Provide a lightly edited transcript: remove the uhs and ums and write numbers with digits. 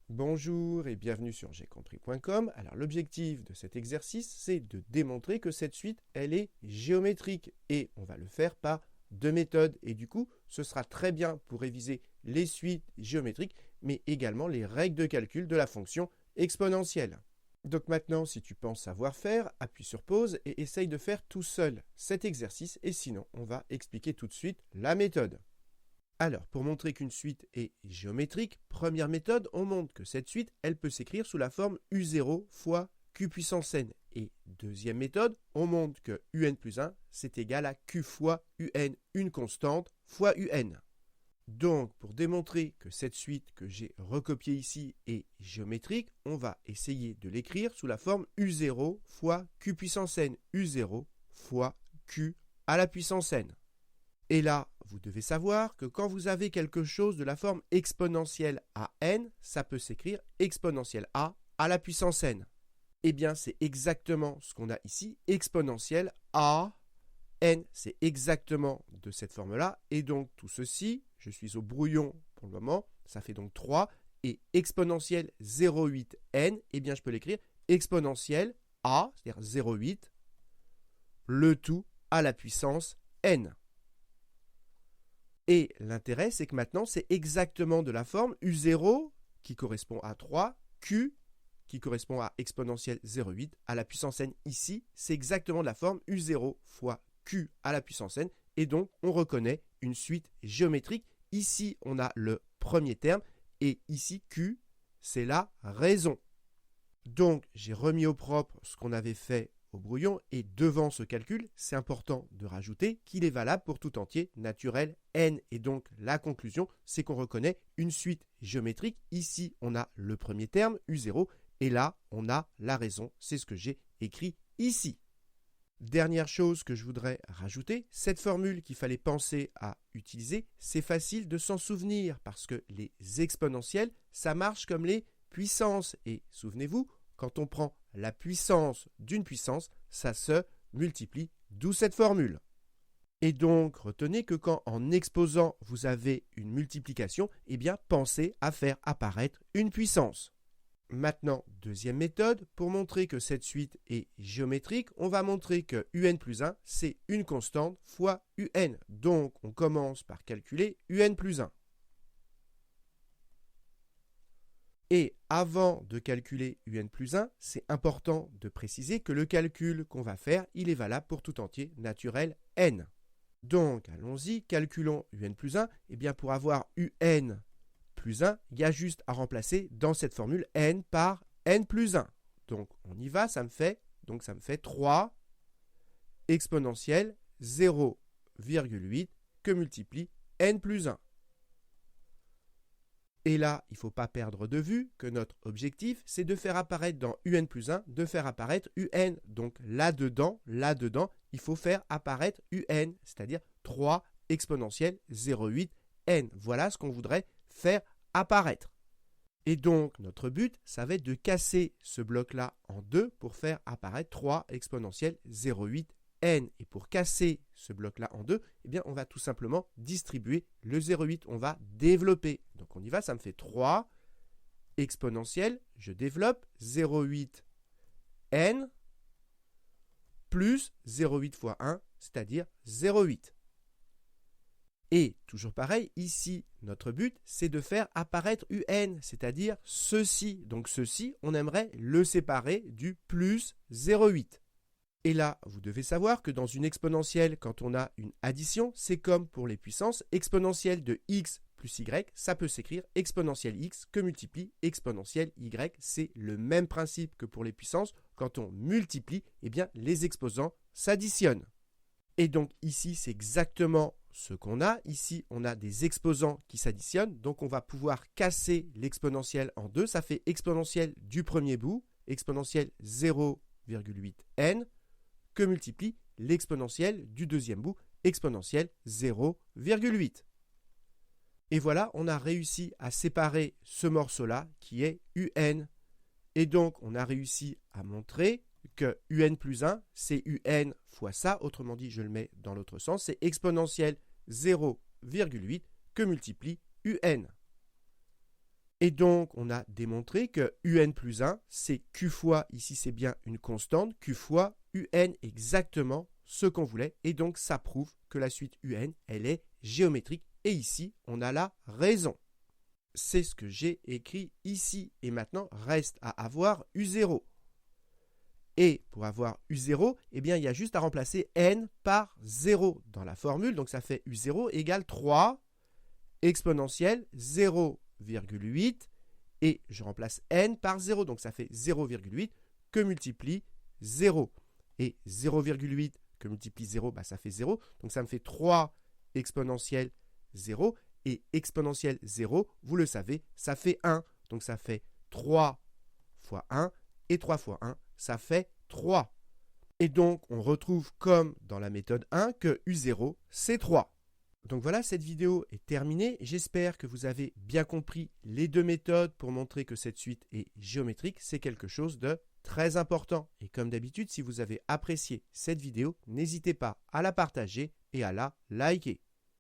Bonjour et bienvenue sur j'aicompris.com. Alors l'objectif de cet exercice, c'est de démontrer que cette suite, elle est géométrique et on va le faire par deux méthodes. Et du coup, ce sera très bien pour réviser les suites géométriques, mais également les règles de calcul de la fonction exponentielle. Donc maintenant, si tu penses savoir faire, appuie sur pause et essaye de faire tout seul cet exercice et sinon, on va expliquer tout de suite la méthode. Alors, pour montrer qu'une suite est géométrique, première méthode, on montre que cette suite, elle peut s'écrire sous la forme U0 fois Q puissance n. Et deuxième méthode, on montre que UN plus 1, c'est égal à Q fois UN, une constante, fois UN. Donc, pour démontrer que cette suite que j'ai recopiée ici est géométrique, on va essayer de l'écrire sous la forme U0 fois Q puissance n. U0 fois Q à la puissance n. Et là, vous devez savoir que quand vous avez quelque chose de la forme exponentielle à n, ça peut s'écrire exponentielle à la puissance n. Eh bien, c'est exactement ce qu'on a ici, exponentielle à n. C'est exactement de cette forme-là. Et donc, tout ceci, je suis au brouillon pour le moment, ça fait donc 3. Et exponentielle 0,8 n, eh bien, je peux l'écrire exponentielle à, c'est-à-dire 0,8, le tout à la puissance n. Et l'intérêt, c'est que maintenant, c'est exactement de la forme U0 qui correspond à 3, Q qui correspond à exponentielle 0,8 à la puissance n. Ici, c'est exactement de la forme U0 fois Q à la puissance n. Et donc, on reconnaît une suite géométrique. Ici, on a le premier terme. Et ici, Q, c'est la raison. Donc, j'ai remis au propre ce qu'on avait fait au brouillon, et devant ce calcul, c'est important de rajouter qu'il est valable pour tout entier naturel n. Et donc, la conclusion, c'est qu'on reconnaît une suite géométrique. Ici, on a le premier terme, U0, et là, on a la raison. C'est ce que j'ai écrit ici. Dernière chose que je voudrais rajouter, cette formule qu'il fallait penser à utiliser, c'est facile de s'en souvenir, parce que les exponentielles, ça marche comme les puissances. Et souvenez-vous, quand on prend la puissance d'une puissance, ça se multiplie, d'où cette formule. Et donc, retenez que quand en exposant, vous avez une multiplication, eh bien, pensez à faire apparaître une puissance. Maintenant, deuxième méthode, pour montrer que cette suite est géométrique, on va montrer que UN plus 1, c'est une constante fois UN. Donc, on commence par calculer UN plus 1. Et avant de calculer UN plus 1, c'est important de préciser que le calcul qu'on va faire, il est valable pour tout entier naturel n. Donc, allons-y, calculons UN plus 1. Et bien, pour avoir UN plus 1, il y a juste à remplacer dans cette formule n par n plus 1. Donc, on y va, ça me fait 3 exponentielle 0,8 que multiplie n plus 1. Et là, il ne faut pas perdre de vue que notre objectif, c'est de faire apparaître dans UN plus 1, de faire apparaître UN. Donc là-dedans, il faut faire apparaître UN, c'est-à-dire 3 exponentielle 0,8 n. Voilà ce qu'on voudrait faire apparaître. Et donc, notre but, ça va être de casser ce bloc-là en deux pour faire apparaître 3 exponentielle 0,8 n. Et pour casser ce bloc-là en deux, eh bien, on va tout simplement distribuer le 0,8. On va développer. Donc, on y va, ça me fait 3 exponentielle, je développe 0,8 n plus 0,8 fois 1, c'est-à-dire 0,8. Et toujours pareil, ici, notre but, c'est de faire apparaître UN, c'est-à-dire ceci. Donc ceci, on aimerait le séparer du plus 0,8. Et là, vous devez savoir que dans une exponentielle, quand on a une addition, c'est comme pour les puissances, exponentielle de x plus y, ça peut s'écrire exponentielle x que multiplie exponentielle y. C'est le même principe que pour les puissances. Quand on multiplie, eh bien, les exposants s'additionnent. Et donc ici, c'est exactement ce qu'on a. Ici, on a des exposants qui s'additionnent. Donc, on va pouvoir casser l'exponentielle en deux. Ça fait exponentielle du premier bout, exponentielle 0,8 n, que multiplie l'exponentielle du deuxième bout, exponentielle 0,8. Et voilà, on a réussi à séparer ce morceau-là qui est UN. Et donc, on a réussi à montrer que UN plus 1, c'est UN fois ça. Autrement dit, je le mets dans l'autre sens, c'est exponentielle 0,8 que multiplie UN. Et donc, on a démontré que un plus 1, c'est q fois, ici c'est bien une constante, q fois un, exactement ce qu'on voulait. Et donc, ça prouve que la suite un, elle est géométrique. Et ici, on a la raison. C'est ce que j'ai écrit ici. Et maintenant, reste à avoir u0. Et pour avoir u0, eh bien, il y a juste à remplacer n par 0 dans la formule. Donc, ça fait u0 égale 3 exponentielle 0,8 et je remplace n par 0. Donc, ça fait 0,8 que multiplie 0. Et 0,8 que multiplie 0, bah, ça fait 0. Donc, ça me fait 3 exponentielle 0. Et exponentielle 0, vous le savez, ça fait 1. Donc, ça fait 3 fois 1. Et 3 fois 1, ça fait 3. Et donc, on retrouve comme dans la méthode 1 que u0, c'est 3. Donc voilà, cette vidéo est terminée. J'espère que vous avez bien compris les deux méthodes pour montrer que cette suite est géométrique. C'est quelque chose de très important. Et comme d'habitude, si vous avez apprécié cette vidéo, n'hésitez pas à la partager et à la liker.